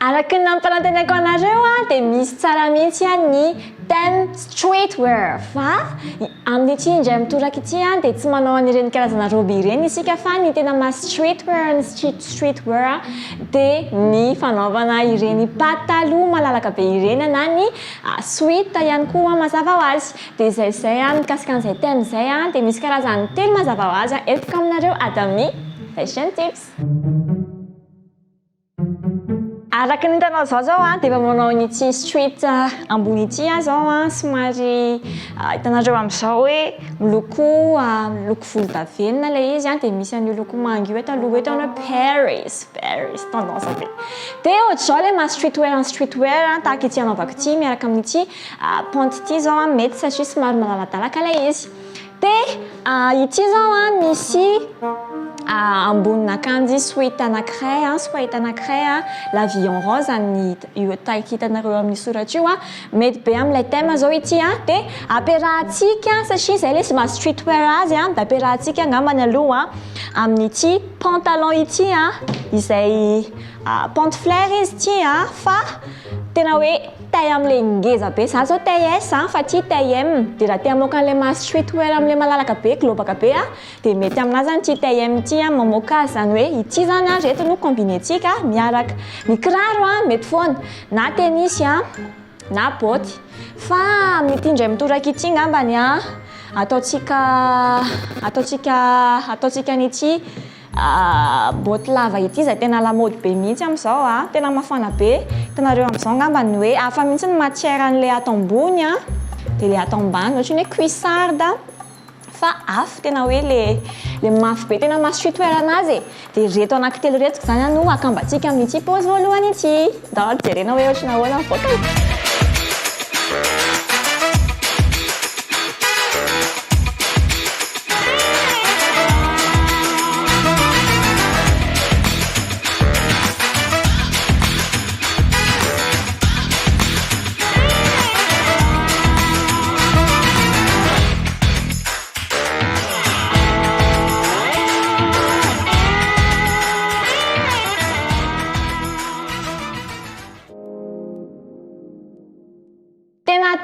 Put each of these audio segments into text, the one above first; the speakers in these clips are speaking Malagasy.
Araka ny nampanantenako anareo dia misy tsara mihitsy ny thème streetwear fa amin'ity indray mitoraka ity dia tsy manao an'ireny karazana robe ireny isika fa ny tena maha streetwear ny streetwear dia ny fanaovana ireny pataloha malalaka be ireny na ny sweat ihany koa mazava ho azy dia izay mikasika an'izay thème izay dia misy karazany telo mazava ho azy entiko aminareo ato amin'ny fashion tips. Araka ny hitanao zao dia efa manao ity street ambony ity zao somary hitanareo amin'izao hoe miloko volondavenona ilay izy dia misy an'io loko manga io eto aloha eto hoe Paris tendance be dia ohatr'izao ilay maha streetwear tahaka ity anaovako ity miaraka amin'ity pante ity zao mety satria somary malaladalaka ilay izy dia ity zao misy ambonin'akanjo sweat anankiray la vie en rose ny io taille hitanareo amin'ny soratra io mety be amin'ilay thème zao ity dia ampiarahantsika satria izay ilay maha streetwear azy dia ampiarahantsika angambany aloha amin'ity pantalon ity izay pante flare izy ity fa tena hoe taille amin'ilay ngeza be za zao taille S fa ty taille M dia raha tia mamoaka an'ilay maha streetwear amin'ilay malalaka be globaka be dia mety aminazy zany ty taille M ity mamoaka azy zany hoe ity zany reto no combinétsika miaraka ny kiraro mety foana na tennis na boty fa amin'ity indray mitoraka ity ngambany ataotsika n'ity boty lava ity izay tena lamody be mihitsy amin'izao tena mafana be hitanareo amin'izao ngambany hoe hafa mihitsy ny matière an'ilay ato ambony dia ilay ato ambany ohatra ny hoe cuissarde fa afo tena hoe le mafy be tena maha streetwear anazy dia reto anankitelo retiko zany no akambatsika amin'ity pose voalohany ity da jerena hoe ohatrana ahoana mivoaka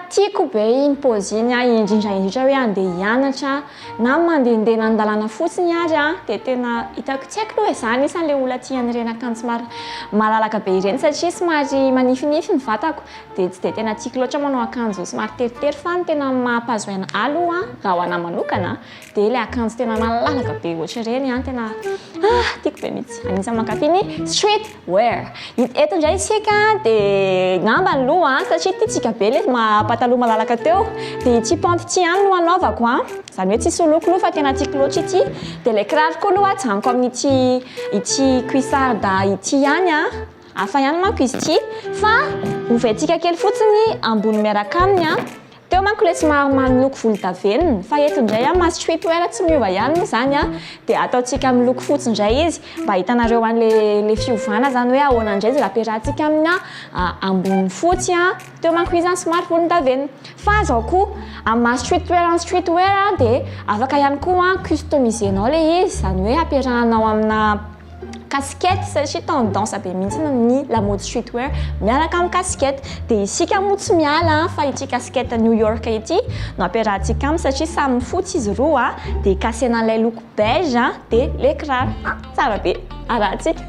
tiako be iny pose iny indrindra hoe andeha hianatra na mandehandeha an-dalana fotsiny ary dia tena hitako tsy haiko loha izany isan'ilay olona tia an'ireny akanjo somary malalaka be ireny satria somary manifinify ny vatako dia tsy dia tena tiako loatra manao akanjo somary teritery fa ny tena mampahazoana aloha raha ho anahy manokana dia ilay akanjo tena malalaka be ohatra ireny tena tiako be mihitsy anisan'ny mankafy ny streetwear eto indray isika dia ngamba ny loha satria tiatsika be ilay pataloha malalaka teo dia ity pante ity no anaovako zany hoe tsy soloko loha fa tena tiako loatra ity dia ilay kiraro koa loha janoko amin'ity cuissarde ity ihany hafa ihany manko izy ity fa hovaintsika kely fotsiny ambony miaraka aminy teo manko ilay somary miloko volondavenona fa eto indray maha streetwear tsy miova ihany zany dia ataontsika miloko fotsy indray izy mba hitanareo an'ilay fiovana zany hoe ahoana indray izy raha ampiarahantsika amina ambony fotsy teo manko izy somary volondavenona fa zao koa amin'ny maha streetwear dia afaka ihany koa customisenao ilay izy zany hoe ampiarahanao amina casquette satria tendance be mihitsy ny lamode streetwear miaraka amin'ny casquette dia isika moa tsy miala fa ity casquette New York ity no ampiarahantsika aminy satria samy fotsy izy roa dia kasena ilay loko beige dia ilay kiraro tsara be arahantsika.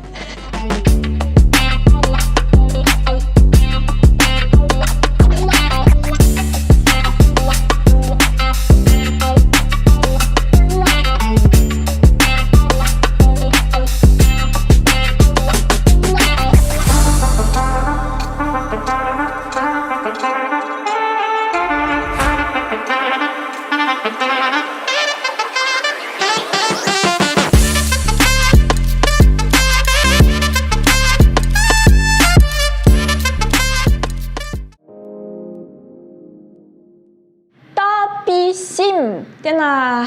Tena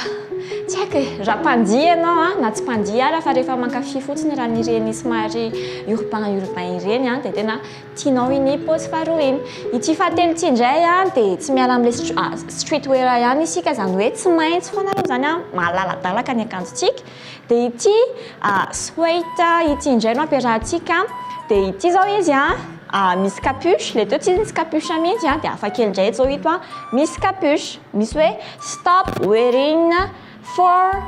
tsy haiko raha mpandihy ianao na tsy mpandihy ary fa rehefa mankafy fotsiny raha nireny somary urbain ireny dia tena tianao iny pose faharoa iny ity fahatelo ity indray dia tsy miala amin'ilay streetwear ihany isika zany hoe tsy maintsy foana aloha zany malaladalaka ny akanjontsika dia ity sweat ity indray no ampiarahantsika dia ity zao izy misy capuche, le teo tsy misy capuche mihitsy dia hafakely indray zao ito misy capuche, misy hoe stop wearing for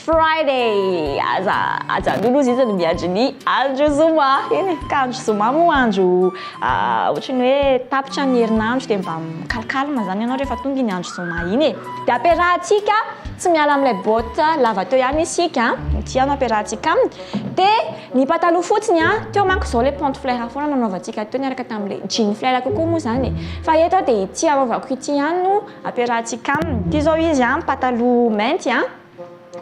Friday. Ajan'olo izy zany miandry ny andro zoma. Eny ka andro zoma moa andro ohatrany hoe tapitra ny herinandro dia mba calme zany ianao rehefa tonga iny andro zoma iny e. Dia ampiarahantsika tsy miala amin'ilay botte lava teo ihany isika ity ano ampiarahantsika aminy. Dia ny pataloha fotsiny teo manko zao le pante flaire foana nanaovantsika teo niaraka tamin'ilay jean flaire kokoa moa zany. Fa eto dia ity anaovako ity ihany no ampiarahantsika aminy. Ity zao izy pataloha mainty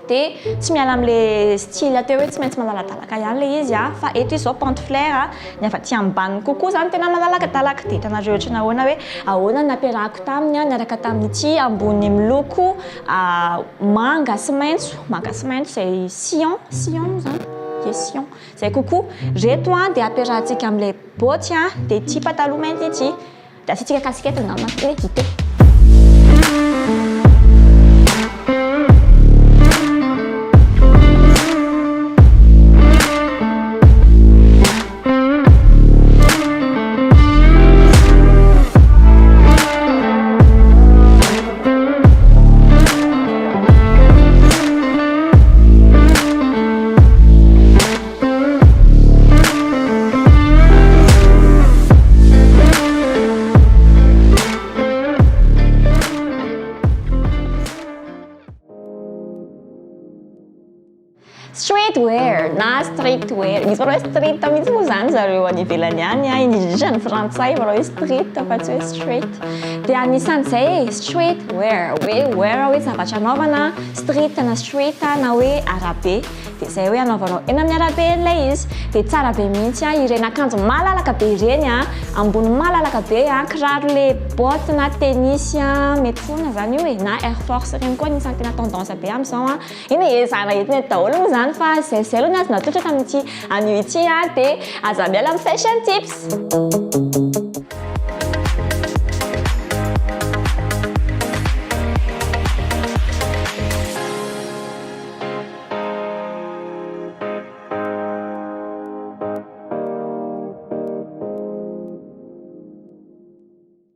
dia tsy miala amin'ilay style teo hoe tsy maintsy malaladalaka ihany le izy fa eto izy zao pante flaire ny avy aty ambaniny kokoa zany tena malaladalaka. Dia hitanareo ohatrany ahoana hoe ahoana nampiarahako taminy niaraka tamin'ity ambony miloko manga sy maitso izay sillon zany sillon zay kokoa reto dia ampiarahantsika amin'ilay botte dia ity pataloha mainty ity dia asitsika casquette angamba ity. Streetwear na streetwear. Misy varao hoe street mihitsy moa zany zareo any ivelany any indrindra ny frantsay varao hoe street fa tsy hoe street. Dia anisan'izay streetwear hoe wear hoe zavatra anaovana street na street na hoe arabe. Dia izay hoe anaovanao eny amin'ny arabe ilay izy. Dia tsara be mihitsy ireny akanjo malalaka be ireny ambony malalaka be kiraro le botte na tennis mety foana zany io na Air Force ireny koa anisan'ny tena tendance be amin'izao. Iny ezahana entina daholo moa zany fa zay aloha nazy natolotra tamin'ity anio ity dia aza miala amin'ny fashion tips.